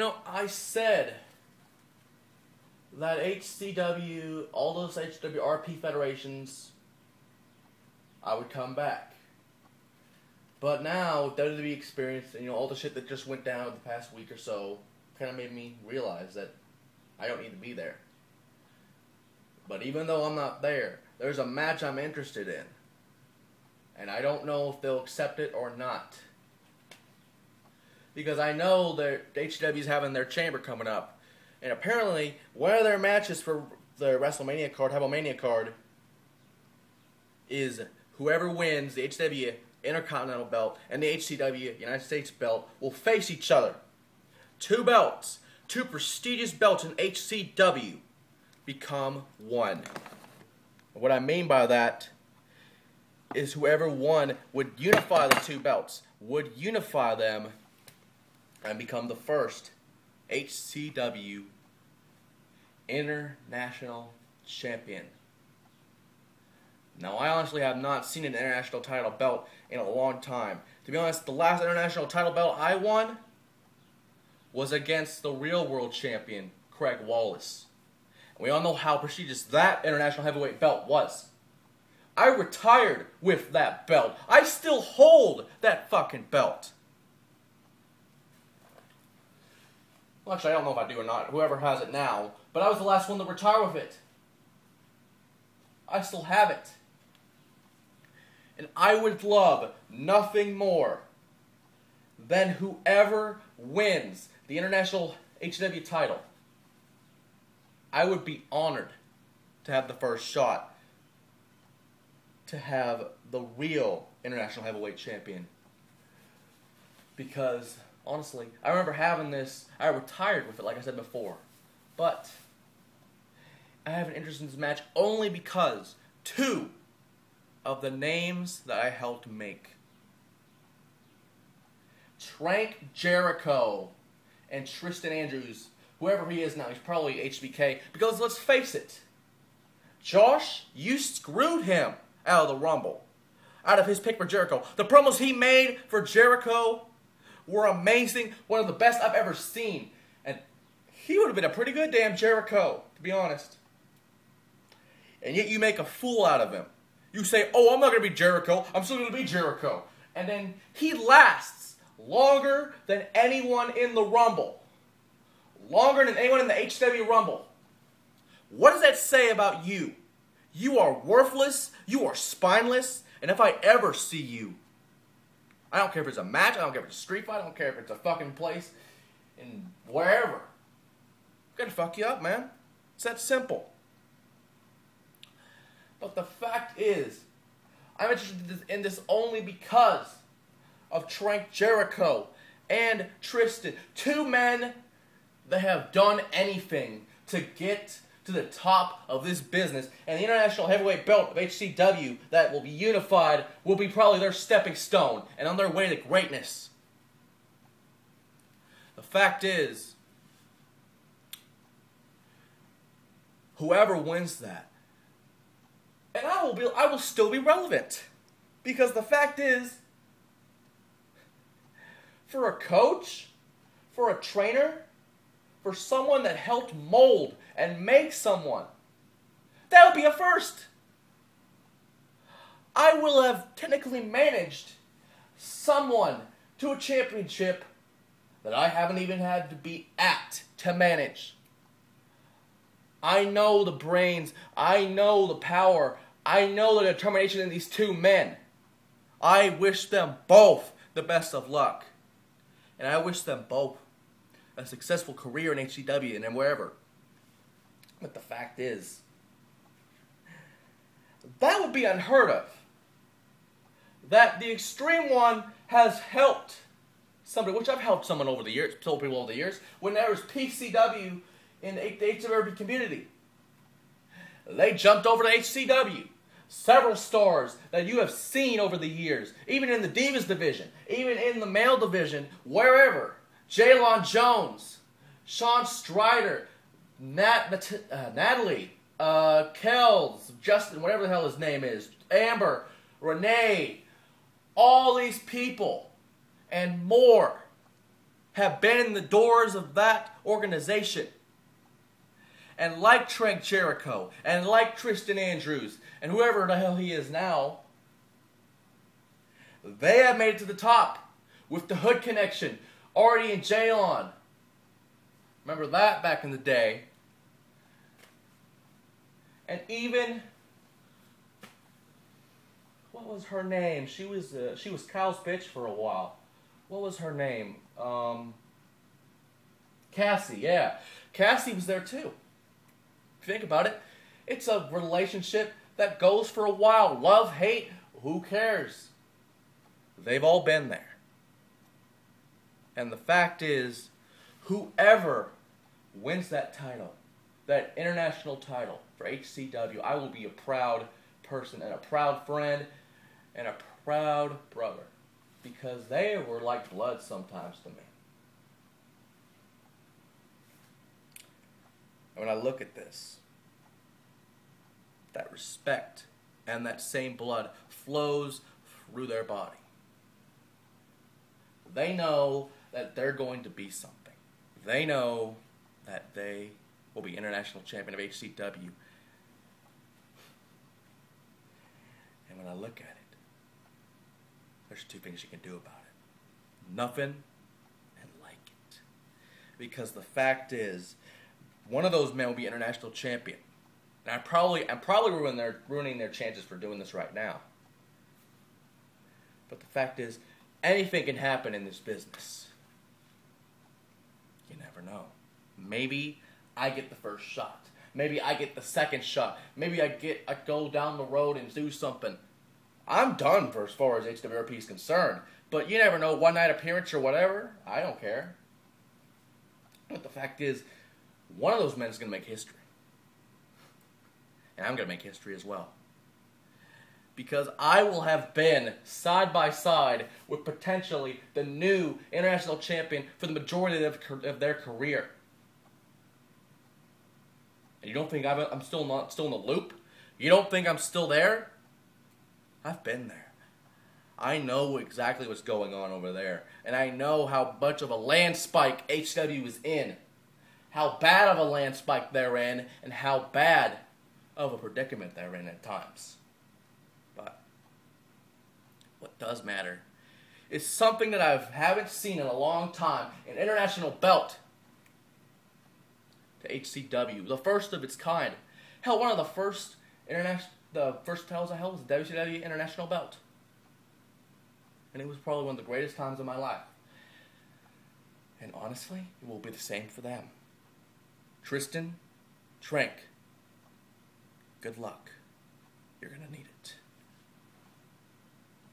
I said that HCW, all those HWRP federations, I would come back. But now, WWE experience and all the shit that just went down the past week or so kind of made me realize that I don't need to be there. But even though I'm not there, there's a match I'm interested in. And I don't know if they'll accept it or not. Because I know that HW's having their chamber coming up. And apparently, one of their matches for the WrestleMania card, Mania card, is whoever wins the HCW Intercontinental Belt and the HCW United States Belt will face each other. Two belts, two prestigious belts in HCW, become one. What I mean by that is whoever won would unify the two belts, would unify them, and become the first HCW International Champion. Now, I honestly have not seen an international title belt in a long time. To be honest, the last international title belt I won was against the real world champion, Craig Wallace. And we all know how prestigious that international heavyweight belt was. I retired with that belt. I still hold that fucking belt. Well, actually, I don't know if I do or not, whoever has it now, but I was the last one to retire with it. I still have it. And I would love nothing more than whoever wins the International HW title. I would be honored to have the first shot to have the real International Heavyweight Champion. Because, honestly, I remember having this, I retired with it like I said before. But I have an interest in this match only because two of the names that I helped make, Trank Jericho and Tristan Andrews, whoever he is now, he's probably HBK, because let's face it, Josh, you screwed him out of the Rumble, out of his pick for Jericho. The promos he made for Jericho were amazing, one of the best I've ever seen, and he would have been a pretty good damn Jericho, to be honest. And yet you make a fool out of him. You say, oh, I'm not going to be Jericho, I'm still going to be Jericho. And then he lasts longer than anyone in the Rumble. Longer than anyone in the HW Rumble. What does that say about you? You are worthless, you are spineless, and if I ever see you, I don't care if it's a match, I don't care if it's a street fight, I don't care if it's a fucking place, in wherever, I'm gonna fuck you up, man. It's that simple. But the fact is, I'm interested in this only because of Trank Jericho and Tristan. Two men that have done anything to get to the top of this business. And the International Heavyweight Belt of HCW that will be unified will be probably their stepping stone and on their way to greatness. The fact is, whoever wins that, and I will still be relevant. Because the fact is, for a coach, for a trainer, for someone that helped mold and make someone, that would be a first. I will have technically managed someone to a championship that I haven't even had to be at to manage. I know the brains, I know the power, I know the determination in these two men. I wish them both the best of luck. And I wish them both a successful career in HCW and then wherever. But the fact is, that would be unheard of. That the Extreme One has helped somebody, which I've helped someone over the years, told people over the years, when there was PCW in the HCW community. They jumped over to HCW. Several stars that you have seen over the years, even in the Divas division, even in the male division, wherever. Jaylon Jones, Sean Strider, Natalie, Kells, Justin, whatever the hell his name is, Amber, Renee, all these people and more have been in the doors of that organization. And like Trent Jericho, and like Tristan Andrews, and whoever the hell he is now, they have made it to the top with the Hood Connection, Artie and Jalon. Remember that back in the day. And even, what was her name? She was Kyle's bitch for a while. What was her name? Cassie, yeah. Cassie was there too. If you think about it, it's a relationship that goes for a while. Love, hate, who cares? They've all been there. And the fact is, whoever wins that title, that international title for HCW, I will be a proud person and a proud friend and a proud brother. Because they were like blood sometimes to me. And when I look at this, that respect and that same blood flows through their body. They know that they're going to be something. They know that they will be international champion of HCW. And when I look at it, there's two things you can do about it. Nothing and like it. Because the fact is, one of those men will be international champion. And I'm probably ruining their chances for doing this right now. But the fact is, anything can happen in this business. You never know. Maybe I get the first shot. Maybe I get the second shot. Maybe I go down the road and do something. I'm done for as far as HWRP is concerned. But you never know, one night appearance or whatever. I don't care. But the fact is, one of those men is going to make history. And I'm going to make history as well. Because I will have been side by side with potentially the new international champion for the majority of their career. And you don't think I'm still in the loop? You don't think I'm still there? I've been there. I know exactly what's going on over there. And I know how much of a land spike HW is in. How bad of a land spike they're in. And how bad of a predicament they're in at times. But what does matter is something that I haven't seen in a long time. An international belt to HCW. The first of its kind. Hell, one of the first titles I held was the WCW International Belt. And it was probably one of the greatest times of my life. And honestly, it will be the same for them. Tristan, Trank, good luck.